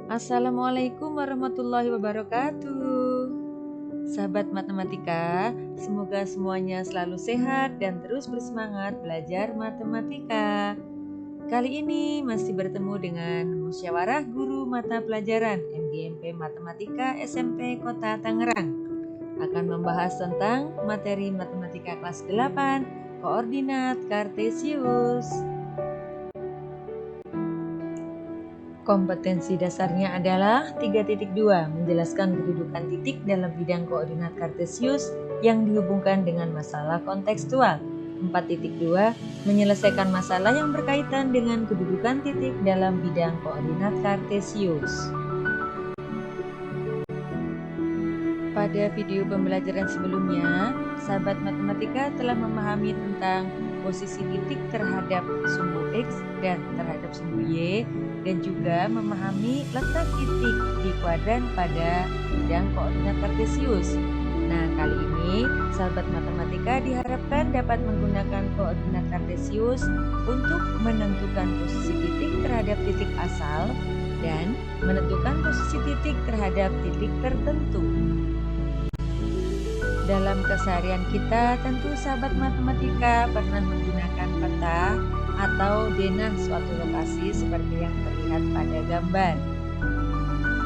Assalamualaikum warahmatullahi wabarakatuh. Sahabat matematika, semoga semuanya selalu sehat dan terus bersemangat belajar matematika. Kali ini masih bertemu dengan Musyawarah Guru Mata Pelajaran MGMP Matematika SMP Kota Tangerang. Akan membahas tentang materi matematika kelas 8, koordinat kartesius. Kompetensi dasarnya adalah 3.2, menjelaskan kedudukan titik dalam bidang koordinat kartesius yang dihubungkan dengan masalah kontekstual. 4.2, menyelesaikan masalah yang berkaitan dengan kedudukan titik dalam bidang koordinat kartesius. Pada video pembelajaran sebelumnya, sahabat matematika telah memahami tentang posisi titik terhadap sumbu X dan terhadap sumbu Y, dan juga memahami letak titik di kuadran pada bidang koordinat kartesius. Nah, kali ini sahabat matematika diharapkan dapat menggunakan koordinat kartesius untuk menentukan posisi titik terhadap titik asal dan menentukan posisi titik terhadap titik tertentu. Dalam keseharian kita, tentu sahabat matematika pernah menggunakan peta atau denah suatu lokasi seperti yang terlihat pada gambar.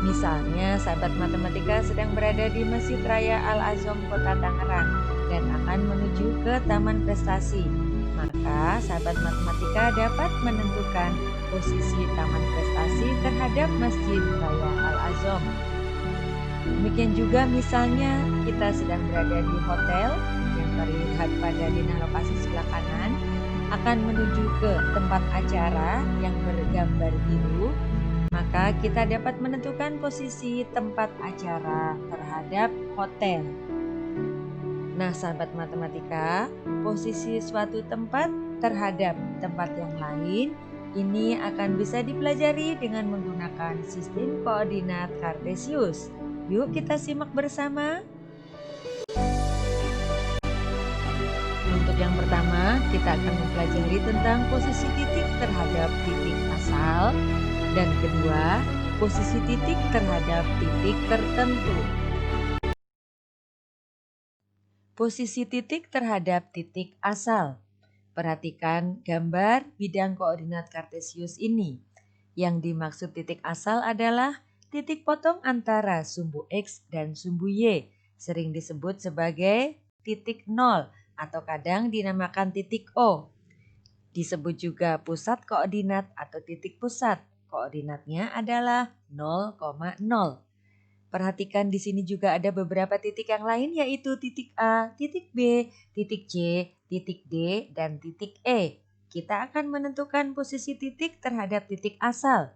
Misalnya, sahabat matematika sedang berada di Masjid Raya Al-Azom Kota Tangerang dan akan menuju ke Taman Prestasi. Maka, sahabat matematika dapat menentukan posisi Taman Prestasi terhadap Masjid Raya Al-Azom. Demikian juga misalnya kita sedang berada di hotel yang terlihat pada denah lokasi sebelah kanan akan menuju ke tempat acara yang bergambar biru, maka kita dapat menentukan posisi tempat acara terhadap hotel. Nah, sahabat matematika, posisi suatu tempat terhadap tempat yang lain ini akan bisa dipelajari dengan menggunakan sistem koordinat kartesius. Yuk kita simak bersama. Untuk yang pertama, kita akan mempelajari tentang posisi titik terhadap titik asal, dan kedua, posisi titik terhadap titik tertentu. Posisi titik terhadap titik asal. Perhatikan gambar bidang koordinat kartesius ini. Yang dimaksud titik asal adalah titik potong antara sumbu X dan sumbu Y, sering disebut sebagai titik nol atau kadang dinamakan titik O. Disebut juga pusat koordinat atau titik pusat. Koordinatnya adalah 0,0. Perhatikan di sini juga ada beberapa titik yang lain, yaitu titik A, titik B, titik C, titik D, dan titik E. Kita akan menentukan posisi titik terhadap titik asal.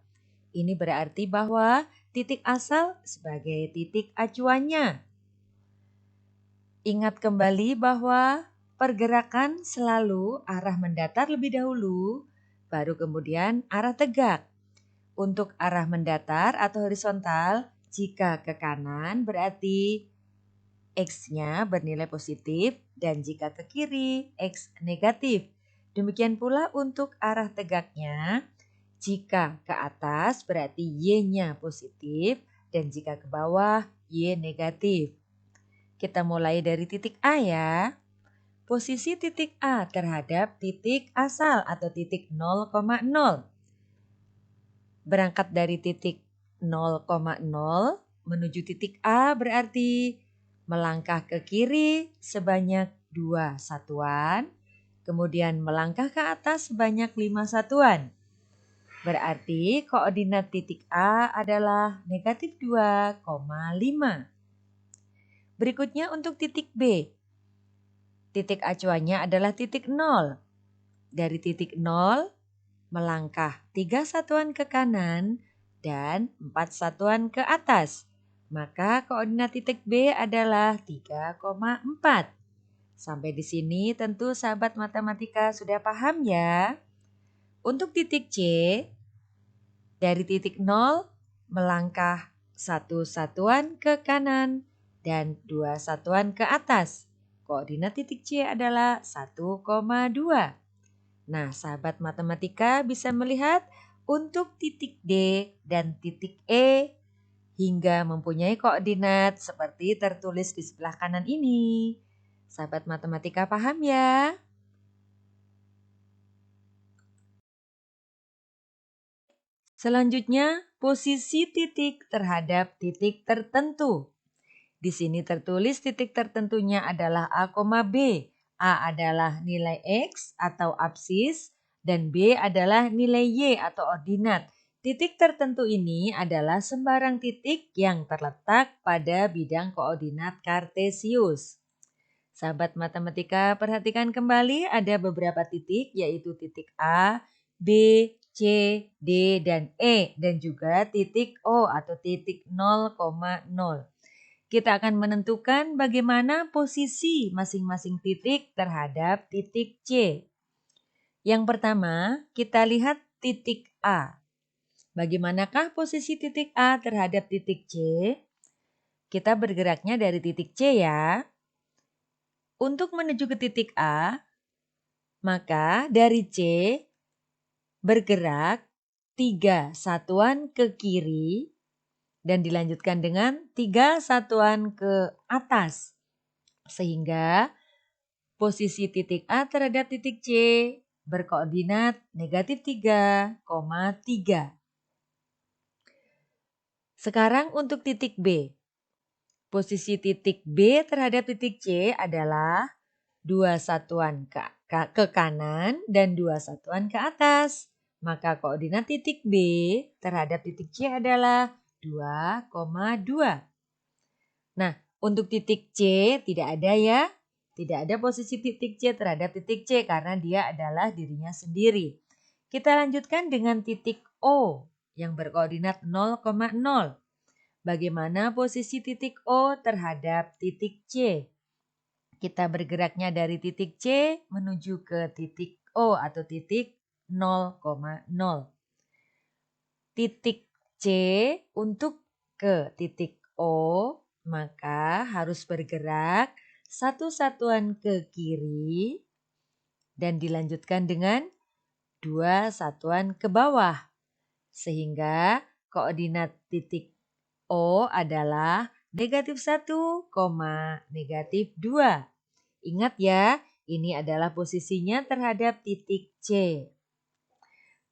Ini berarti bahwa titik asal sebagai titik acuannya. Ingat kembali bahwa pergerakan selalu arah mendatar lebih dahulu, baru kemudian arah tegak. Untuk arah mendatar atau horizontal, jika ke kanan berarti X-nya bernilai positif dan jika ke kiri X negatif. Demikian pula untuk arah tegaknya. Jika ke atas berarti Y-nya positif dan jika ke bawah Y negatif. Kita mulai dari titik A ya. Posisi titik A terhadap titik asal atau titik 0,0. Berangkat dari titik 0,0 menuju titik A berarti melangkah ke kiri sebanyak 2 satuan, kemudian melangkah ke atas sebanyak 5 satuan. Berarti koordinat titik A adalah negatif 2,5. Berikutnya untuk titik B. Titik acuannya adalah titik 0. Dari titik 0 melangkah 3 satuan ke kanan dan 4 satuan ke atas. Maka koordinat titik B adalah 3,4. Sampai di sini tentu sahabat matematika sudah paham ya. Untuk titik C, dari titik 0 melangkah 1 satuan ke kanan dan 2 satuan ke atas. Koordinat titik C adalah 1,2. Nah, sahabat matematika bisa melihat untuk titik D dan titik E hingga mempunyai koordinat seperti tertulis di sebelah kanan ini. Sahabat matematika paham ya? Selanjutnya, posisi titik terhadap titik tertentu. Di sini tertulis titik tertentunya adalah A, B. A adalah nilai X atau absis dan B adalah nilai Y atau ordinat. Titik tertentu ini adalah sembarang titik yang terletak pada bidang koordinat kartesius. Sahabat matematika, perhatikan kembali ada beberapa titik yaitu titik A, B, C, D, dan E dan juga titik O atau titik 0,0. Kita akan menentukan bagaimana posisi masing-masing titik terhadap titik C. Yang pertama, kita lihat titik A. Bagaimanakah posisi titik A terhadap titik C? Kita bergeraknya dari titik C ya. Untuk menuju ke titik A, maka dari C bergerak 3 satuan ke kiri dan dilanjutkan dengan 3 satuan ke atas. Sehingga posisi titik A terhadap titik C berkoordinat negatif 3,3. Sekarang untuk titik B. Posisi titik B terhadap titik C adalah 2 satuan ke kanan dan 2 satuan ke atas. Maka koordinat titik B terhadap titik C adalah 2,2. Nah, untuk titik C tidak ada ya. Tidak ada posisi titik C terhadap titik C karena dia adalah dirinya sendiri. Kita lanjutkan dengan titik O yang berkoordinat 0,0. Bagaimana posisi titik O terhadap titik C? Kita bergeraknya dari titik C menuju ke titik O atau titik 0,0. Titik C untuk ke titik O, maka harus bergerak 1 satuan ke kiri dan dilanjutkan dengan 2 satuan ke bawah. Sehingga koordinat titik O adalah negatif 1, negatif 2. Ingat ya, ini adalah posisinya terhadap titik C.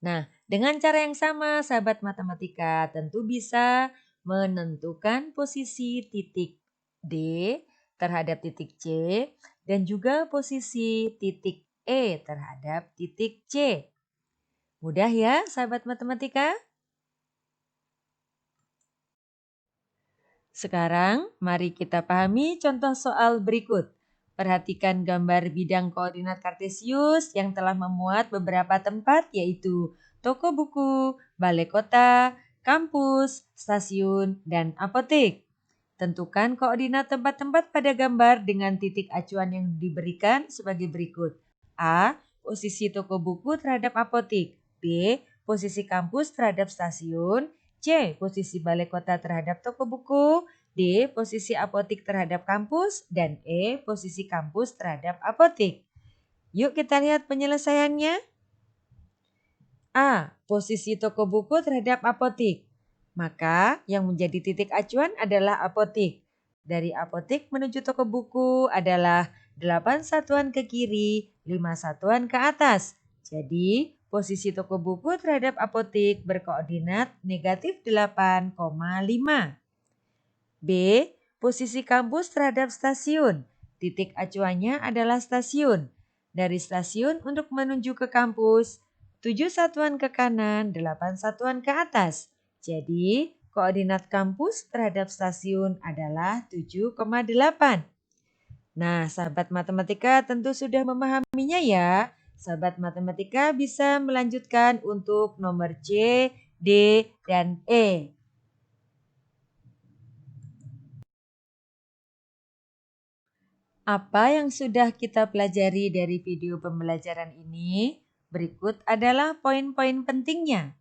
Nah, dengan cara yang sama sahabat matematika tentu bisa menentukan posisi titik D terhadap titik C dan juga posisi titik E terhadap titik C. Mudah ya sahabat matematika? Sekarang mari kita pahami contoh soal berikut. Perhatikan gambar bidang koordinat kartesius yang telah memuat beberapa tempat yaitu toko buku, balai kota, kampus, stasiun, dan apotek. Tentukan koordinat tempat-tempat pada gambar dengan titik acuan yang diberikan sebagai berikut. A. Posisi toko buku terhadap apotek. B. Posisi kampus terhadap stasiun. C. Posisi balai kota terhadap toko buku. D. Posisi apotek terhadap kampus. Dan E. Posisi kampus terhadap apotek. Yuk kita lihat penyelesaiannya. A. Posisi toko buku terhadap apotek. Maka yang menjadi titik acuan adalah apotek. Dari apotek menuju toko buku adalah 8 satuan ke kiri, 5 satuan ke atas. Jadi posisi toko buku terhadap apotek berkoordinat negatif 8,5. B. Posisi kampus terhadap stasiun. Titik acuannya adalah stasiun. Dari stasiun untuk menuju ke kampus, 7 satuan ke kanan, 8 satuan ke atas. Jadi, koordinat kampus terhadap stasiun adalah 7,8. Nah, sahabat matematika tentu sudah memahaminya ya. Sahabat matematika bisa melanjutkan untuk nomor C, D, dan E. Apa yang sudah kita pelajari dari video pembelajaran ini? Berikut adalah poin-poin pentingnya.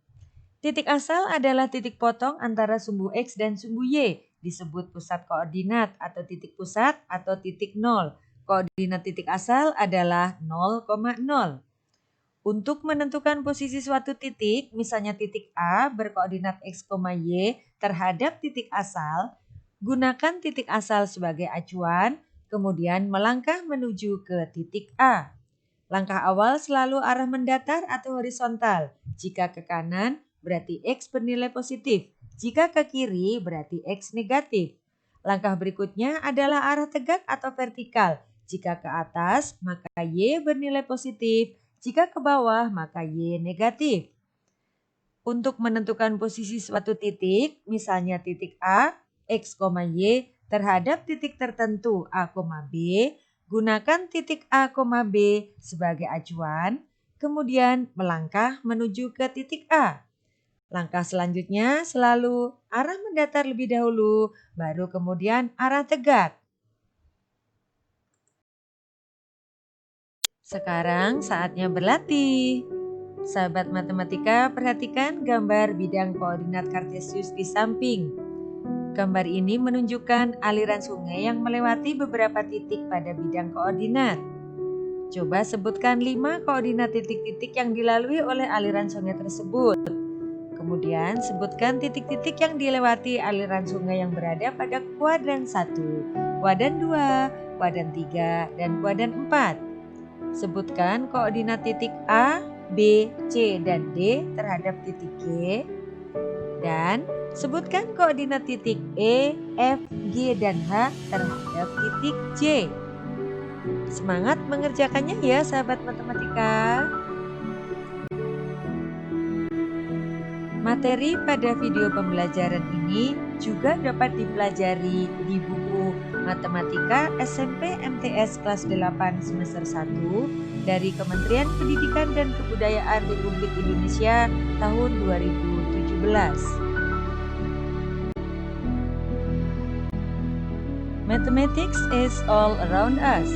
Titik asal adalah titik potong antara sumbu X dan sumbu Y. Disebut pusat koordinat atau titik pusat atau titik 0. Koordinat titik asal adalah 0,0. Untuk menentukan posisi suatu titik, misalnya titik A berkoordinat X, Y terhadap titik asal, gunakan titik asal sebagai acuan, kemudian melangkah menuju ke titik A. Langkah awal selalu arah mendatar atau horizontal. Jika ke kanan, berarti X bernilai positif. Jika ke kiri, berarti X negatif. Langkah berikutnya adalah arah tegak atau vertikal. Jika ke atas, maka Y bernilai positif. Jika ke bawah, maka Y negatif. Untuk menentukan posisi suatu titik, misalnya titik A, X, Y terhadap titik tertentu A, B, gunakan titik A, B sebagai acuan, kemudian melangkah menuju ke titik A. Langkah selanjutnya selalu arah mendatar lebih dahulu, baru kemudian arah tegak. Sekarang saatnya berlatih. Sahabat matematika, perhatikan gambar bidang koordinat Kartesius di samping. Gambar ini menunjukkan aliran sungai yang melewati beberapa titik pada bidang koordinat. Coba sebutkan 5 koordinat titik-titik yang dilalui oleh aliran sungai tersebut. Kemudian sebutkan titik-titik yang dilewati aliran sungai yang berada pada kuadran 1, kuadran 2, kuadran 3, dan kuadran 4. Sebutkan koordinat titik A, B, C, dan D terhadap titik G. Dan sebutkan koordinat titik E, F, G, dan H terhadap titik J. Semangat mengerjakannya ya sahabat matematika. Materi pada video pembelajaran ini juga dapat dipelajari di buku Matematika SMP MTS kelas 8 semester 1 dari Kementerian Pendidikan dan Kebudayaan Republik Indonesia tahun 2017. Mathematics is all around us.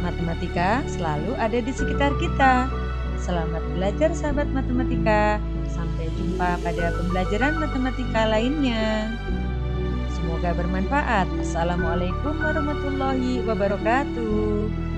Matematika selalu ada di sekitar kita. Selamat belajar sahabat matematika. Sampai jumpa pada pembelajaran matematika lainnya. Semoga bermanfaat. Assalamualaikum warahmatullahi wabarakatuh.